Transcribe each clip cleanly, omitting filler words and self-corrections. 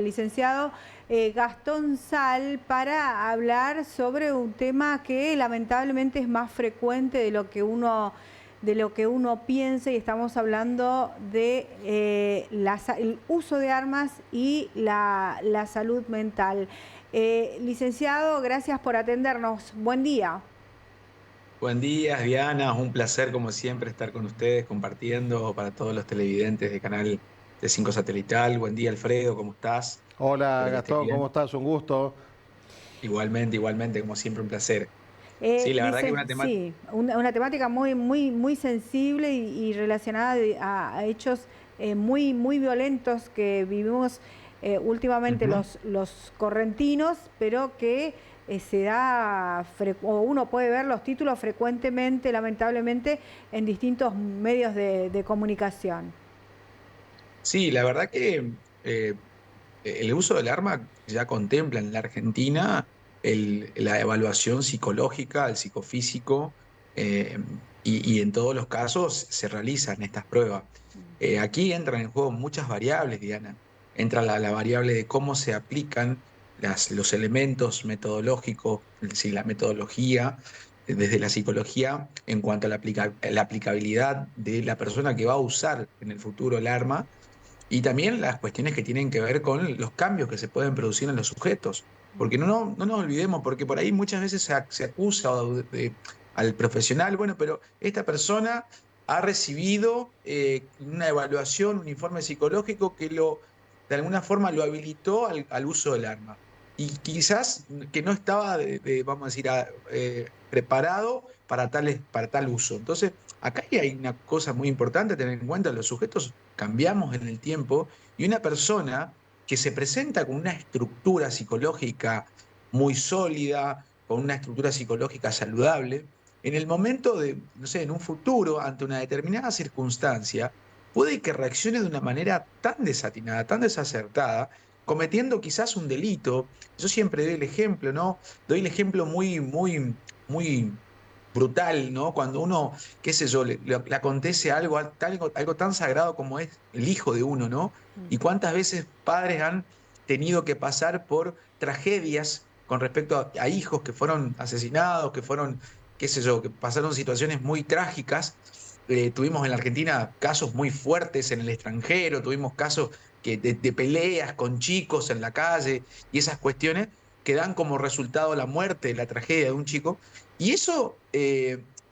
Licenciado Gastón Sal para hablar sobre un tema que lamentablemente es más frecuente de lo que uno piensa, y estamos hablando de el uso de armas y la salud mental. Licenciado, gracias por atendernos. Buen día. Buen día, Diana. Un placer, como siempre, estar con ustedes compartiendo para todos los televidentes de Canal T5 Satelital. Buen día, Alfredo, ¿cómo estás? Hola Espero que estés Gastón, ¿cómo bien. estás? Un gusto. Igualmente, como siempre, un placer. Sí, la verdad que una temática. Sí, una temática muy sensible y relacionada a hechos muy violentos que vivimos últimamente los correntinos, pero que o uno puede ver los títulos frecuentemente, lamentablemente, en distintos medios de comunicación. Sí, la verdad que el uso del arma ya contempla en la Argentina la evaluación psicológica, el psicofísico, eh, y en todos los casos se realizan estas pruebas. Aquí entran en juego muchas variables, Diana. Entra la variable de cómo se aplican los elementos metodológicos, es decir, la metodología desde la psicología en cuanto a la aplicabilidad de la persona que va a usar en el futuro el arma y también las cuestiones que tienen que ver con los cambios que se pueden producir en los sujetos. Porque no nos olvidemos, porque por ahí muchas veces se acusa al profesional, bueno, pero esta persona ha recibido una evaluación, un informe psicológico que de alguna forma lo habilitó al uso del arma. Y quizás que no estaba, vamos a decir, preparado para tal uso. Entonces, acá hay una cosa muy importante a tener en cuenta: los sujetos cambiamos en el tiempo, y una persona que se presenta con una estructura psicológica muy sólida, con una estructura psicológica saludable, en el momento de, no sé, en un futuro, ante una determinada circunstancia, puede que reaccione de una manera tan desatinada, tan desacertada, cometiendo quizás un delito. Yo siempre doy el ejemplo, ¿no? Doy el ejemplo muy brutal, ¿no? Cuando uno, qué sé yo, le acontece algo tan sagrado como es el hijo de uno, ¿no? Y cuántas veces padres han tenido que pasar por tragedias con respecto a hijos que fueron asesinados, que fueron, qué sé yo, que pasaron situaciones muy trágicas. Tuvimos en la Argentina casos muy fuertes en el extranjero, tuvimos casos de peleas con chicos en la calle y esas cuestiones que dan como resultado la muerte, la tragedia de un chico. Y eso,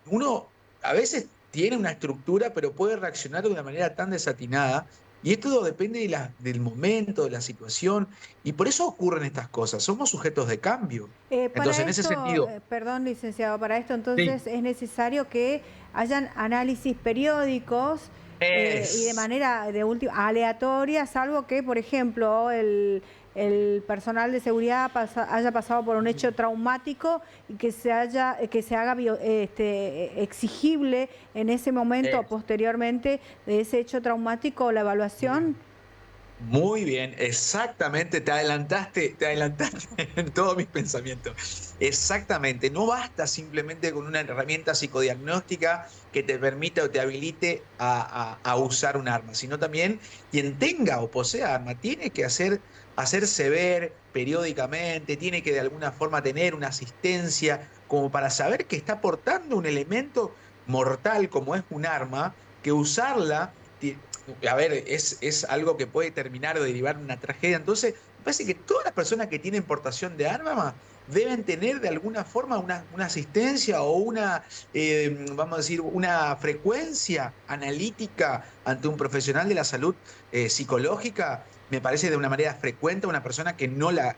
uno a veces tiene una estructura, pero puede reaccionar de una manera tan desatinada. Y esto depende del momento, de la situación, y por eso ocurren estas cosas. Somos sujetos de cambio. Entonces, Para en ese esto, sentido, perdón, licenciado, para esto entonces sí, es necesario que hayan análisis periódicos y de es manera aleatoria, salvo que, por ejemplo, el personal de seguridad haya pasado por un hecho traumático y que se haga exigible en ese momento o posteriormente de ese hecho traumático la evaluación. muy bien, exactamente, te adelantaste en todos mis pensamientos. Exactamente, no basta simplemente con una herramienta psicodiagnóstica que te permita o te habilite a usar un arma, sino también quien tenga o posea arma tiene que hacerse ver periódicamente, tiene que de alguna forma tener una asistencia como para saber que está portando un elemento mortal como es un arma, que usarla a ver, es algo que puede terminar o derivar en una tragedia. Entonces, me parece que todas las personas que tienen portación de armas deben tener de alguna forma una asistencia o vamos a decir, una frecuencia analítica ante un profesional de la salud psicológica. Me parece de una manera frecuente a una persona que no la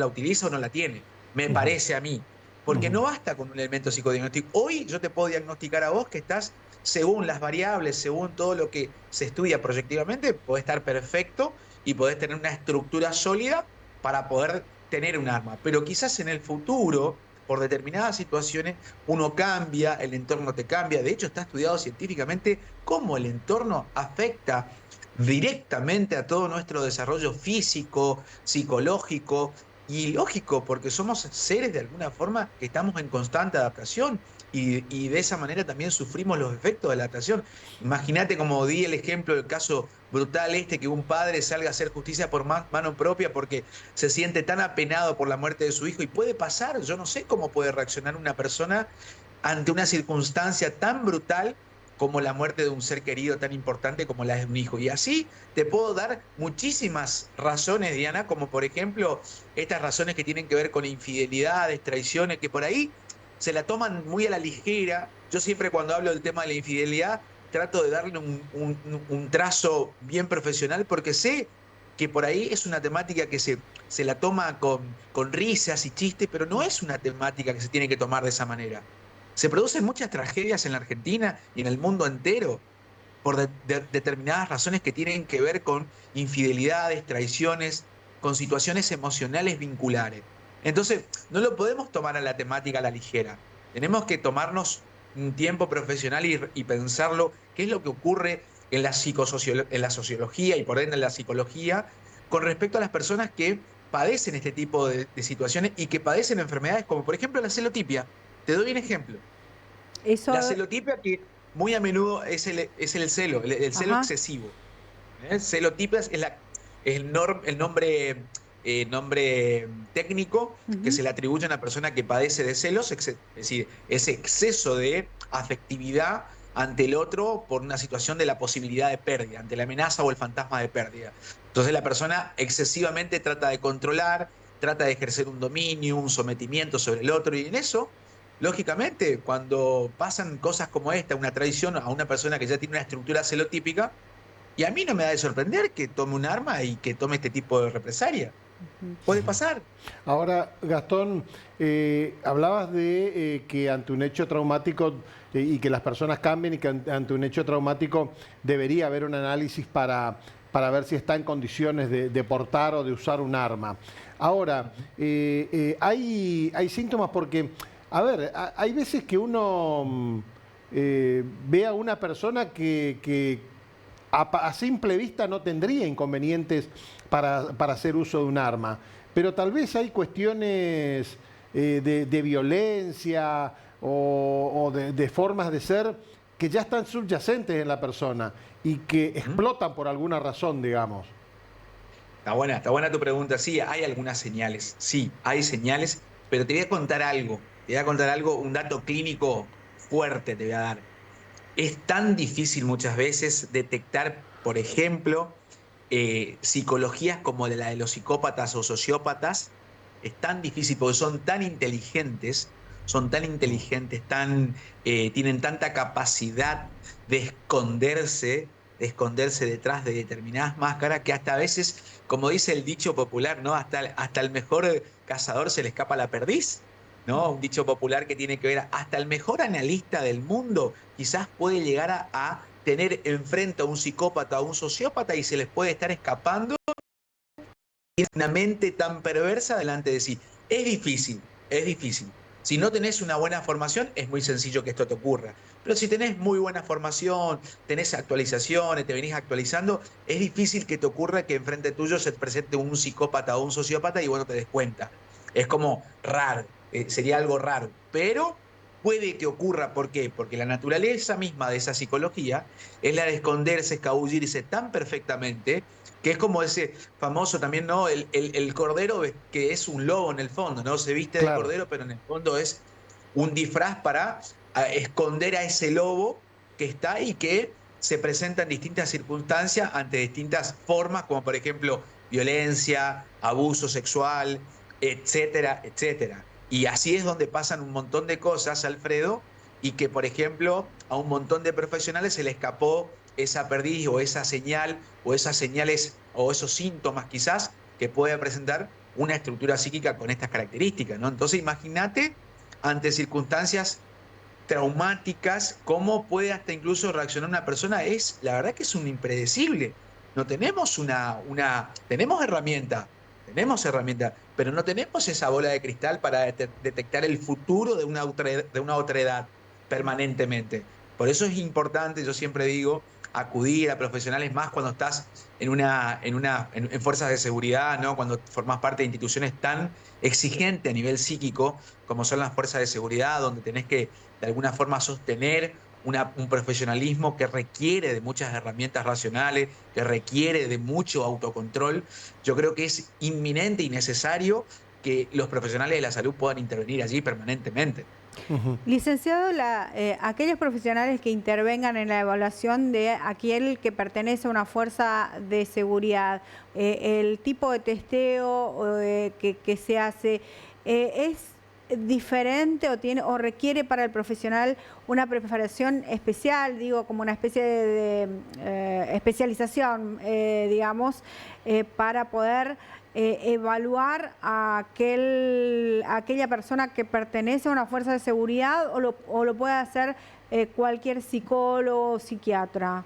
utiliza o no la tiene. Me parece a mí. Porque no basta con un elemento psicodiagnóstico. Hoy yo te puedo diagnosticar a vos que estás, según las variables, según todo lo que se estudia proyectivamente, podés estar perfecto y podés tener una estructura sólida para poder tener un arma. Pero quizás en el futuro, por determinadas situaciones, uno cambia, el entorno te cambia. De hecho, está estudiado científicamente cómo el entorno afecta directamente a todo nuestro desarrollo físico, psicológico. Y lógico, porque somos seres de alguna forma que estamos en constante adaptación y de esa manera también sufrimos los efectos de la adaptación. Imagínate, como di el ejemplo del caso brutal que un padre salga a hacer justicia por mano propia porque se siente tan apenado por la muerte de su hijo y puede pasar, yo no sé cómo puede reaccionar una persona ante una circunstancia tan brutal como la muerte de un ser querido tan importante como la de un hijo. Y así te puedo dar muchísimas razones, Diana, como por ejemplo estas razones que tienen que ver con infidelidades, traiciones, que por ahí se la toman muy a la ligera. Yo siempre cuando hablo del tema de la infidelidad trato de darle un trazo bien profesional porque sé que por ahí es una temática que se la toma con risas y chistes, pero no es una temática que se tiene que tomar de esa manera. Se producen muchas tragedias en la Argentina y en el mundo entero por determinadas razones que tienen que ver con infidelidades, traiciones, con situaciones emocionales vinculares. Entonces, no lo podemos tomar a la temática a la ligera. Tenemos que tomarnos un tiempo profesional y pensarlo, qué es lo que ocurre en en la sociología y por ende en la psicología con respecto a las personas que padecen este tipo de situaciones y que padecen enfermedades como por ejemplo la celotipia. Te doy un ejemplo. La Eso, celotipia que muy a menudo es el celo, el celo ajá. excesivo. Celotipia es el nombre, nombre técnico que Ujú. se le atribuye a una persona que padece de celos, es decir, ese exceso de afectividad ante el otro por una situación de la posibilidad de pérdida, ante la amenaza o el fantasma de pérdida. Entonces la persona excesivamente trata de controlar, trata de ejercer un dominio, un sometimiento sobre el otro, y en eso, lógicamente, cuando pasan cosas como esta, una traición a una persona que ya tiene una estructura celotípica, y a mí no me da de sorprender que tome un arma y que tome este tipo de represalia. Puede pasar. Ahora, Gastón, hablabas de que ante un hecho traumático y que las personas cambien y que ante un hecho traumático debería haber un análisis para ver si está en condiciones de portar o de usar un arma. Ahora, hay síntomas porque, a ver, hay veces que uno ve a una persona que a simple vista no tendría inconvenientes para hacer uso de un arma, pero tal vez hay cuestiones de violencia o de formas de ser que ya están subyacentes en la persona y que Ujú. explotan por alguna razón, digamos. Está buena tu pregunta. Sí, hay algunas señales. Sí, hay señales, pero te voy a contar algo. Te voy a contar algo, un dato clínico fuerte te voy a dar. Es tan difícil muchas veces detectar, por ejemplo, psicologías como la de los psicópatas o sociópatas. Es tan difícil porque son tan inteligentes, tienen tanta capacidad de esconderse detrás de determinadas máscaras que hasta a veces, como dice el dicho popular, ¿no? Hasta el mejor cazador se le escapa la perdiz. ¿No? Un dicho popular que tiene que ver, hasta el mejor analista del mundo quizás puede llegar a tener enfrente a un psicópata o un sociópata y se les puede estar escapando una mente tan perversa delante de sí. Es difícil, es difícil. Si no tenés una buena formación, es muy sencillo que esto te ocurra. Pero si tenés muy buena formación, tenés actualizaciones, te venís actualizando, es difícil que te ocurra que enfrente tuyo se te presente un psicópata o un sociópata y bueno, te des cuenta. Es como raro, sería algo raro. Pero puede que ocurra, ¿por qué? Porque la naturaleza misma de esa psicología es la de esconderse, escabullirse tan perfectamente que es como ese famoso también, ¿no? El cordero que es un lobo en el fondo, ¿no? Se viste de Claro. cordero, pero en el fondo es un disfraz para esconder a ese lobo que está y que se presenta en distintas circunstancias ante distintas formas, como por ejemplo violencia, abuso sexual, etcétera, etcétera. Y así es donde pasan un montón de cosas, Alfredo, y que, por ejemplo, a un montón de profesionales se le escapó esa perdiz o esa señal o esas señales o esos síntomas quizás que puede presentar una estructura psíquica con estas características, ¿no? Entonces imagínate ante circunstancias traumáticas, cómo puede hasta incluso reaccionar una persona, la verdad que es un impredecible. No tenemos tenemos herramienta, pero no tenemos esa bola de cristal para detectar el futuro de una otra edad permanentemente. Por eso es importante, yo siempre digo, acudir a profesionales más cuando estás en fuerzas de seguridad, ¿no? Cuando formas parte de instituciones tan exigentes a nivel psíquico como son las fuerzas de seguridad, donde tenés que de alguna forma sostener un profesionalismo que requiere de muchas herramientas racionales, que requiere de mucho autocontrol. Yo creo que es inminente y necesario que los profesionales de la salud puedan intervenir allí permanentemente. Licenciado, aquellos profesionales que intervengan en la evaluación de aquel que pertenece a una fuerza de seguridad, el tipo de testeo que se hace, ¿es diferente o requiere para el profesional una preparación especial, digo, como una especie de especialización, digamos, para poder evaluar a aquella persona que pertenece a una fuerza de seguridad o lo puede hacer cualquier psicólogo o psiquiatra?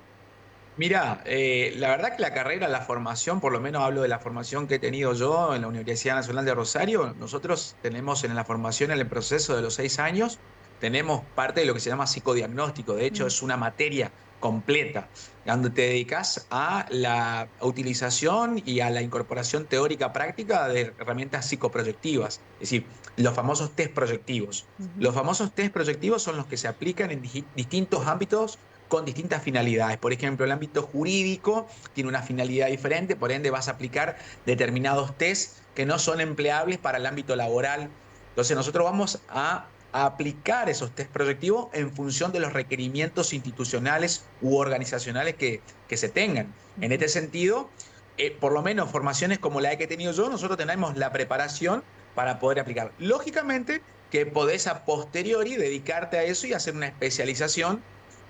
Mira, la verdad que la carrera, la formación, por lo menos hablo de la formación que he tenido yo en la Universidad Nacional de Rosario, nosotros tenemos en la formación, en el proceso de los 6 años, tenemos parte de lo que se llama psicodiagnóstico. De hecho, es una materia completa, donde te dedicas a la utilización y a la incorporación teórica práctica de herramientas psicoproyectivas, es decir, los famosos test proyectivos. Los famosos test proyectivos son los que se aplican en distintos ámbitos con distintas finalidades. Por ejemplo, el ámbito jurídico tiene una finalidad diferente, por ende vas a aplicar determinados test que no son empleables para el ámbito laboral. Entonces nosotros vamos a aplicar esos test proyectivos en función de los requerimientos institucionales u organizacionales que se tengan. En este sentido, por lo menos formaciones como la que he tenido yo, nosotros tenemos la preparación para poder aplicar. Lógicamente que podés a posteriori dedicarte a eso y hacer una especialización,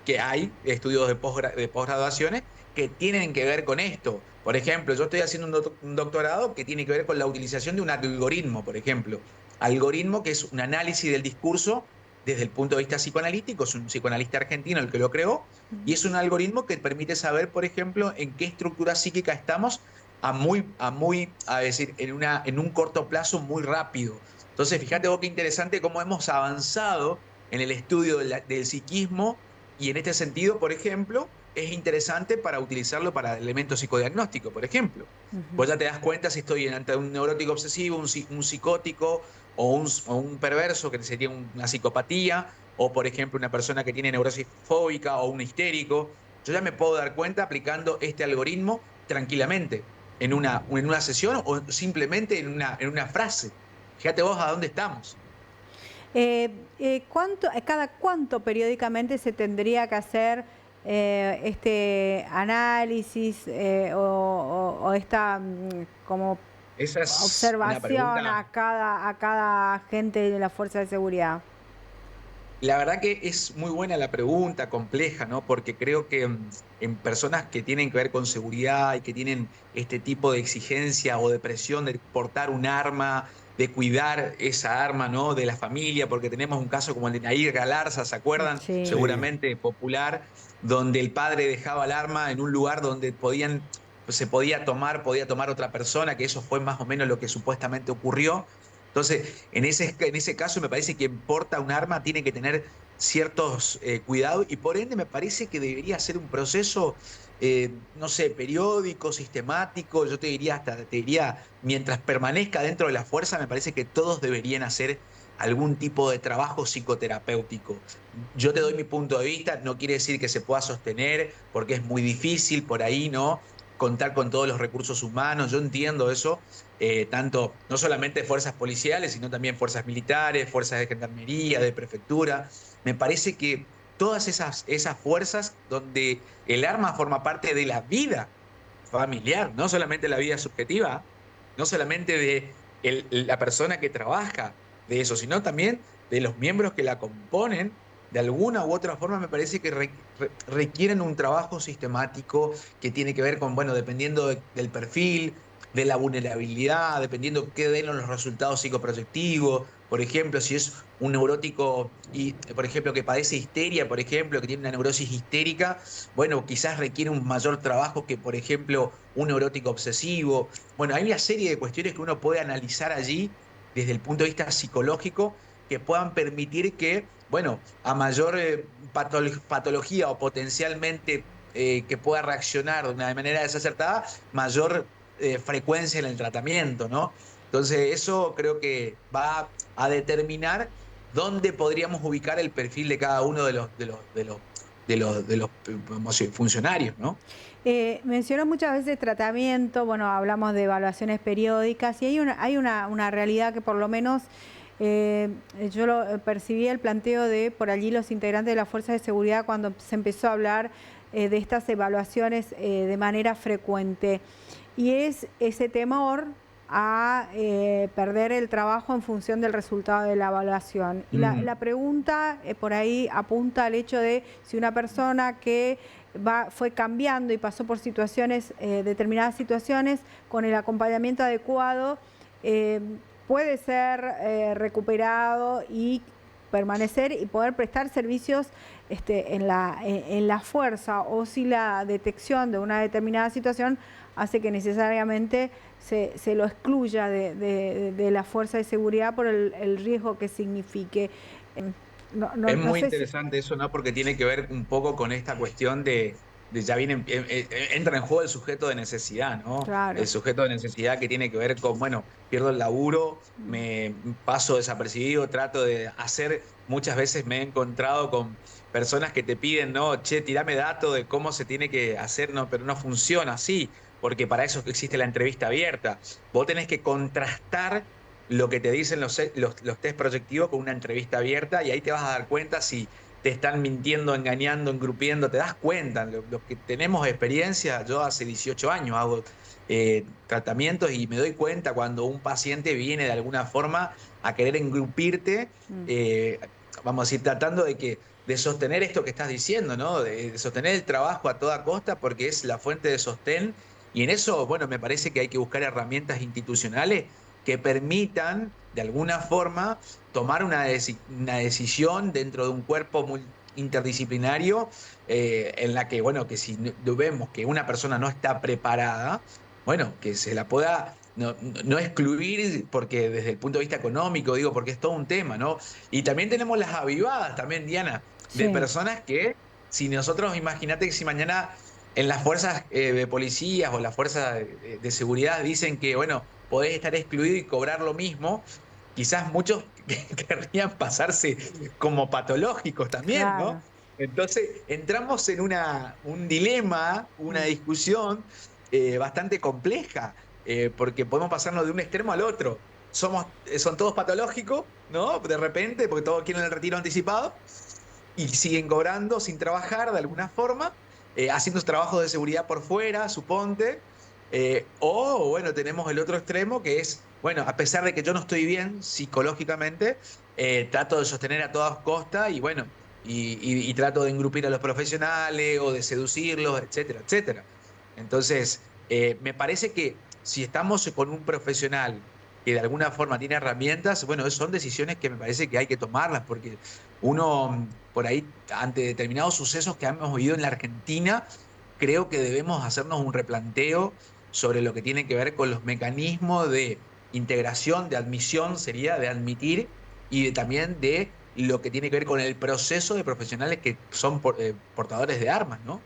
que hay estudios de posgraduaciones que tienen que ver con esto. Por ejemplo, yo estoy haciendo un doctorado que tiene que ver con la utilización de un algoritmo, por ejemplo. Algoritmo que es un análisis del discurso desde el punto de vista psicoanalítico, es un psicoanalista argentino el que lo creó, y es un algoritmo que permite saber, por ejemplo, en qué estructura psíquica estamos a decir, en un corto plazo muy rápido. Entonces, fíjate vos qué interesante cómo hemos avanzado en el estudio del psiquismo, y en este sentido, por ejemplo, es interesante para utilizarlo para elementos psicodiagnósticos, por ejemplo. Vos ya te das cuenta si estoy ante un neurótico obsesivo, un psicótico o un perverso, que sería una psicopatía, o por ejemplo una persona que tiene neurosis fóbica o un histérico. Yo ya me puedo dar cuenta aplicando este algoritmo tranquilamente en una sesión o simplemente en una frase. Fíjate vos a dónde estamos. ¿Cada cuánto periódicamente se tendría que hacer este análisis o esta como Esa es una observación pregunta. a cada agente de la fuerza de seguridad? La verdad que es muy buena la pregunta, compleja, ¿no? Porque creo que en personas que tienen que ver con seguridad y que tienen este tipo de exigencia o de presión de portar un arma, de cuidar esa arma, ¿no? De la familia, porque tenemos un caso como el de Nair Galarza, ¿se acuerdan? Sí. Sí. Seguramente popular, donde el padre dejaba el arma en un lugar donde se podía tomar otra persona, que eso fue más o menos lo que supuestamente ocurrió. Entonces, en ese caso me parece que porta un arma tiene que tener ciertos cuidados, y por ende me parece que debería ser un proceso, no sé, periódico, sistemático. Yo te diría, mientras permanezca dentro de la fuerza, me parece que todos deberían hacer algún tipo de trabajo psicoterapéutico. Yo te doy mi punto de vista, no quiere decir que se pueda sostener, porque es muy difícil por ahí, ¿no? Contar con todos los recursos humanos, yo entiendo eso, tanto, no solamente fuerzas policiales, sino también fuerzas militares, fuerzas de gendarmería, de prefectura. Me parece que todas esas fuerzas donde el arma forma parte de la vida familiar, no solamente la vida subjetiva, no solamente de la persona que trabaja de eso, sino también de los miembros que la componen. De alguna u otra forma me parece que requieren un trabajo sistemático que tiene que ver con, bueno, dependiendo del perfil, de la vulnerabilidad, dependiendo qué den los resultados psicoproyectivos. Por ejemplo, si es un neurótico, y, por ejemplo, que padece histeria, por ejemplo, que tiene una neurosis histérica, bueno, quizás requiere un mayor trabajo que, por ejemplo, un neurótico obsesivo. Bueno, hay una serie de cuestiones que uno puede analizar allí desde el punto de vista psicológico, que puedan permitir que, bueno, a mayor patología o potencialmente que pueda reaccionar de una manera desacertada, mayor frecuencia en el tratamiento, ¿no? Entonces eso creo que va a determinar dónde podríamos ubicar el perfil de cada uno de los vamos a decir, funcionarios, ¿no? Mencionó muchas veces tratamiento, bueno, hablamos de evaluaciones periódicas y hay una realidad que por lo menos yo lo percibí el planteo de por allí los integrantes de las fuerzas de seguridad cuando se empezó a hablar de estas evaluaciones de manera frecuente. Y es ese temor a perder el trabajo en función del resultado de la evaluación. Y la pregunta por ahí apunta al hecho de si una persona que fue cambiando y pasó por situaciones, determinadas situaciones, con el acompañamiento adecuado, puede ser recuperado y permanecer y poder prestar servicios en la fuerza, o si la detección de una determinada situación hace que necesariamente se lo excluya de la fuerza de seguridad por el riesgo que signifique. Es muy interesante eso, ¿no? Porque tiene que ver un poco con esta cuestión de ya viene, entra en juego el sujeto de necesidad, ¿no? Claro. El sujeto de necesidad que tiene que ver con, bueno, pierdo el laburo, me paso desapercibido, trato de hacer, muchas veces me he encontrado con personas que te piden, no, che, tirame datos de cómo se tiene que hacer, no, pero no funciona así, porque para eso existe la entrevista abierta. Vos tenés que contrastar lo que te dicen los test proyectivos con una entrevista abierta, y ahí te vas a dar cuenta si te están mintiendo, engañando, engrupiendo, te das cuenta. Los que tenemos experiencia, yo hace 18 años hago tratamientos y me doy cuenta cuando un paciente viene de alguna forma a querer engrupirte, vamos a decir, tratando de sostener esto que estás diciendo, ¿no? De sostener el trabajo a toda costa porque es la fuente de sostén. Y en eso, bueno, me parece que hay que buscar herramientas institucionales que permitan, de alguna forma, tomar una decisión dentro de un cuerpo interdisciplinario, en la que, bueno, que si vemos que una persona no está preparada, bueno, que se la pueda no excluir, porque desde el punto de vista económico, digo, porque es todo un tema, ¿no? Y también tenemos las avivadas, también, Diana, de personas que, si nosotros, imagínate que si mañana en las fuerzas de policías o las fuerzas de seguridad dicen que, bueno, podés estar excluido y cobrar lo mismo, quizás muchos querrían pasarse como patológicos también, ¿no? Claro. Entonces entramos en un dilema, una discusión bastante compleja, porque podemos pasarnos de un extremo al otro. Son todos patológicos, ¿no? De repente, porque todos quieren el retiro anticipado y siguen cobrando sin trabajar de alguna forma, haciendo trabajos de seguridad por fuera, suponte. O, bueno, tenemos el otro extremo que es, bueno, a pesar de que yo no estoy bien psicológicamente, trato de sostener a todas costas y, bueno, y trato de engrupir a los profesionales o de seducirlos, etcétera, etcétera. Entonces, me parece que si estamos con un profesional que de alguna forma tiene herramientas, bueno, son decisiones que me parece que hay que tomarlas, porque uno, por ahí, ante determinados sucesos que hemos vivido en la Argentina, creo que debemos hacernos un replanteo sobre lo que tiene que ver con los mecanismos de integración, de admisión, sería de admitir, y también de lo que tiene que ver con el proceso de profesionales que son portadores de armas, ¿no?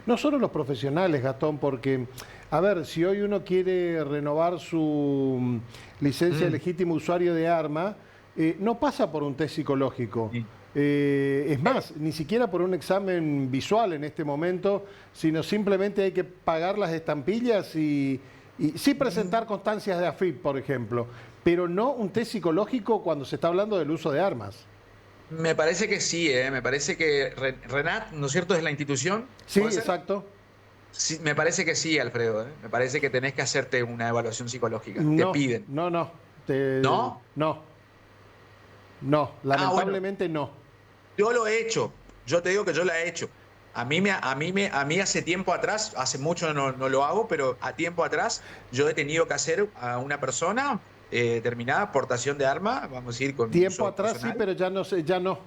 No solo los profesionales, Gastón, porque, a ver, si hoy uno quiere renovar su licencia de legítimo usuario de arma, no pasa por un test psicológico. Sí. Es más, ni siquiera por un examen visual en este momento, sino simplemente hay que pagar las estampillas y sí presentar constancias de AFIP, por ejemplo, pero no un test psicológico cuando se está hablando del uso de armas. Me parece que sí, me parece que RENAT, ¿no es cierto?, es la institución. Sí, ¿Puede ser? exacto. Sí, me parece que sí, Alfredo. Me parece que tenés que hacerte una evaluación psicológica. Te No, piden. no, no. ¿No? No, no, Bueno, lamentablemente no. yo lo he hecho. Yo te digo que yo la he hecho. A mí hace tiempo atrás, hace mucho no lo hago, pero a tiempo atrás yo he tenido que hacer a una persona determinada portación de arma, vamos a ir con Tiempo uso atrás sí, personal. pero ya no sé, ya no.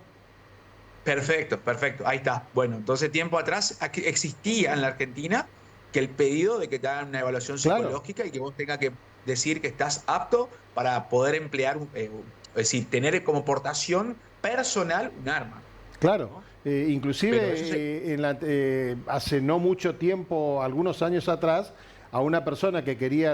Perfecto, perfecto. Ahí está. Bueno, entonces tiempo atrás existía en la Argentina que el pedido de que te hagan una evaluación Claro. psicológica y que vos tengas que decir que estás apto para poder emplear, es decir, tener como portación personal un arma. Claro, ¿no? inclusive hace no mucho tiempo, algunos años atrás, a una persona que quería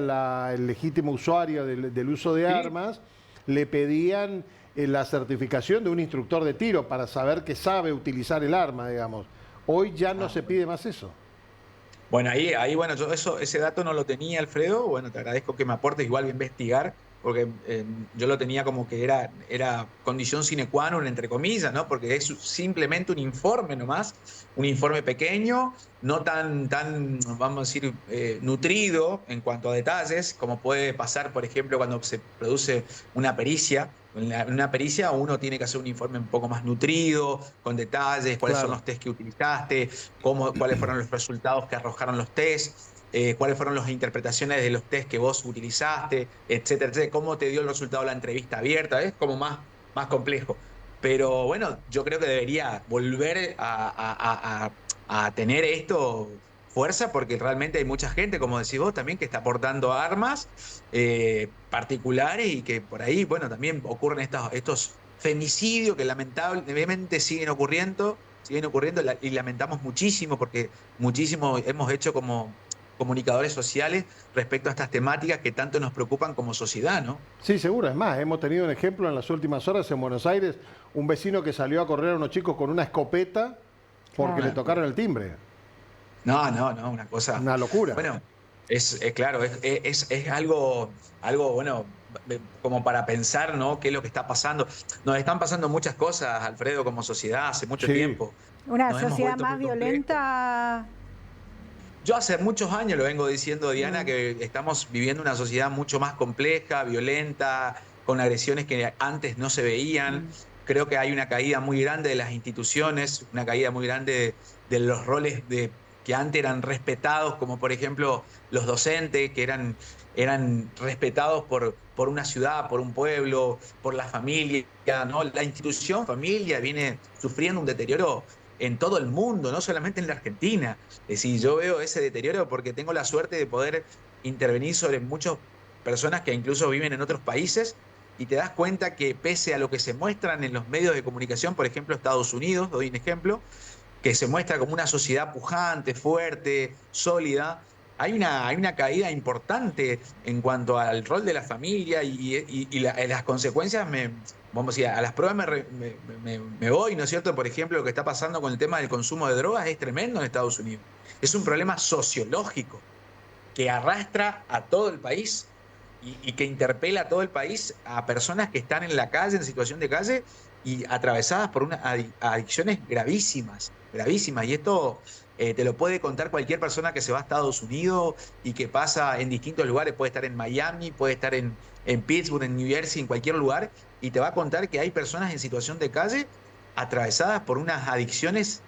el legítimo usuario del uso de Sí. armas, le pedían la certificación de un instructor de tiro para saber que sabe utilizar el arma, digamos. Hoy ya no Ah, se pide más eso. bueno, bueno, yo ese dato no lo tenía, Alfredo. Bueno, te agradezco que me aportes, igual voy a investigar, porque yo lo tenía como que era condición sine qua non, entre comillas, ¿no? Porque es simplemente un informe nomás, un informe pequeño, no tan, vamos a decir, nutrido en cuanto a detalles, como puede pasar, por ejemplo, cuando se produce una pericia. En una pericia uno tiene que hacer un informe un poco más nutrido, con detalles, cuáles son Claro. los test que utilizaste, cuáles fueron los resultados que arrojaron los test, cuáles fueron las interpretaciones de los test que vos utilizaste, etcétera, etcétera, cómo te dio el resultado de la entrevista abierta, es como más complejo. Pero bueno, yo creo que debería volver a tener esto fuerza, porque realmente hay mucha gente, como decís vos también, que está aportando armas particulares, y que por ahí, bueno, también ocurren estos femicidios que lamentablemente siguen ocurriendo, y lamentamos muchísimo, porque muchísimo hemos hecho como comunicadores sociales respecto a estas temáticas que tanto nos preocupan como sociedad, ¿no? Sí, seguro. Es más, hemos tenido un ejemplo en las últimas horas en Buenos Aires, un vecino que salió a correr a unos chicos con una escopeta porque le Claro. tocaron el timbre. No, una cosa. Una locura. Bueno, es claro, es algo, bueno, como para pensar, ¿no? ¿Qué es lo que está pasando? Nos están pasando muchas cosas, Alfredo, como sociedad, hace mucho Sí. tiempo. Una Nos hemos sociedad vuelto más muy complejos. violenta. Yo hace muchos años lo vengo diciendo, Diana, Mm, que estamos viviendo una sociedad mucho más compleja, violenta, con agresiones que antes no se veían. mm. Creo que hay una caída muy grande de las instituciones, una caída muy grande de los roles que antes eran respetados, como por ejemplo los docentes, que eran respetados por una ciudad, por un pueblo, por la familia, ¿no? La institución familia viene sufriendo un deterioro en todo el mundo, no solamente en la Argentina. Es decir, yo veo ese deterioro porque tengo la suerte de poder intervenir sobre muchas personas que incluso viven en otros países, y te das cuenta que pese a lo que se muestran en los medios de comunicación, por ejemplo, Estados Unidos, doy un ejemplo, que se muestra como una sociedad pujante, fuerte, sólida, hay una caída importante en cuanto al rol de la familia, las consecuencias, vamos a decir, a las pruebas me voy, ¿no es cierto? Por ejemplo, lo que está pasando con el tema del consumo de drogas es tremendo en Estados Unidos. Es un problema sociológico que arrastra a todo el país, y que interpela a todo el país, a personas que están en la calle, en situación de calle, y atravesadas por adicciones gravísimas, gravísimas. Y esto te lo puede contar cualquier persona que se va a Estados Unidos y que pasa en distintos lugares. Puede estar en Miami, puede estar en Pittsburgh, en New Jersey, en cualquier lugar, y te va a contar que hay personas en situación de calle atravesadas por unas adicciones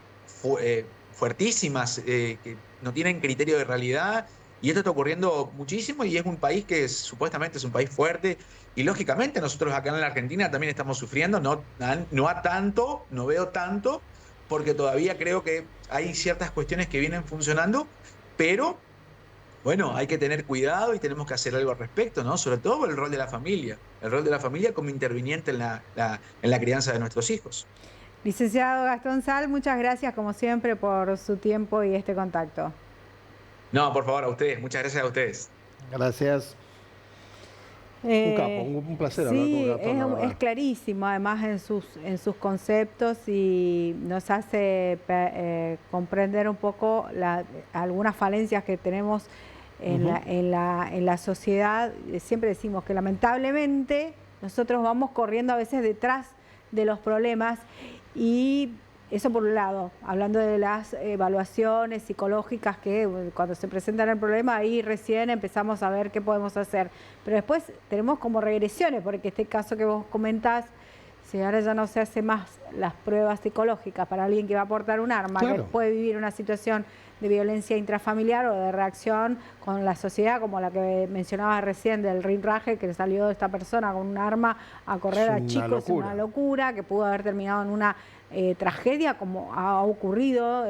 fuertísimas, que no tienen criterio de realidad. Y esto está ocurriendo muchísimo, y es un país que supuestamente es un país fuerte, y lógicamente nosotros acá en la Argentina también estamos sufriendo, no a tanto, no veo tanto, porque todavía creo que hay ciertas cuestiones que vienen funcionando, pero bueno, hay que tener cuidado y tenemos que hacer algo al respecto, ¿no? Sobre todo por el rol de la familia como interviniente en la crianza de nuestros hijos. Licenciado Gastón Sal, muchas gracias como siempre por su tiempo y este contacto. No, por favor, a ustedes, muchas gracias a ustedes. Gracias. Un capo, un placer hablar con Sí, Gastón, la es verdad. clarísimo además en sus conceptos, y nos hace comprender un poco algunas falencias que tenemos en la sociedad. Siempre decimos que lamentablemente nosotros vamos corriendo a veces detrás de los problemas, y eso por un lado, hablando de las evaluaciones psicológicas que cuando se presentan el problema, ahí recién empezamos a ver qué podemos hacer. Pero después tenemos como regresiones, porque este caso que vos comentás, si ahora ya no se hace más las pruebas psicológicas para alguien que va a portar un arma, Claro. que puede vivir una situación de violencia intrafamiliar o de reacción con la sociedad, como la que mencionabas recién del rinraje, que salió esta persona con un arma a correr a chicos, es una locura, que pudo haber terminado en una tragedia, como ha ocurrido,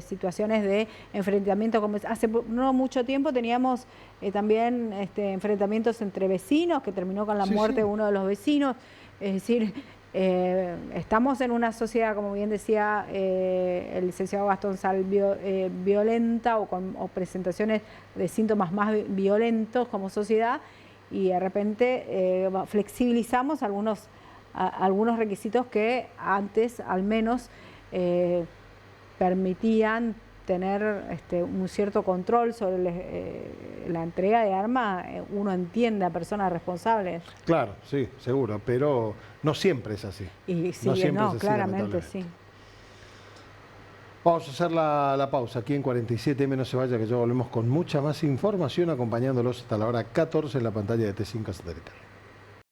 situaciones de enfrentamiento. Como hace no mucho tiempo teníamos también enfrentamientos entre vecinos, que terminó con la muerte de uno de los vecinos. Es decir, Estamos en una sociedad, como bien decía el licenciado Gastón Sal, violenta o con presentaciones de síntomas más violentos como sociedad, y de repente flexibilizamos algunos requisitos que antes al menos permitían tener un cierto control sobre la entrega de armas. Uno entiende a personas responsables. Claro, sí, seguro, pero no siempre es así. Y sí, no siempre no, es así, claramente sí. Vamos a hacer la pausa aquí en 47M, no se vaya, que ya volvemos con mucha más información acompañándolos hasta la hora 14 en la pantalla de T5 Satelital.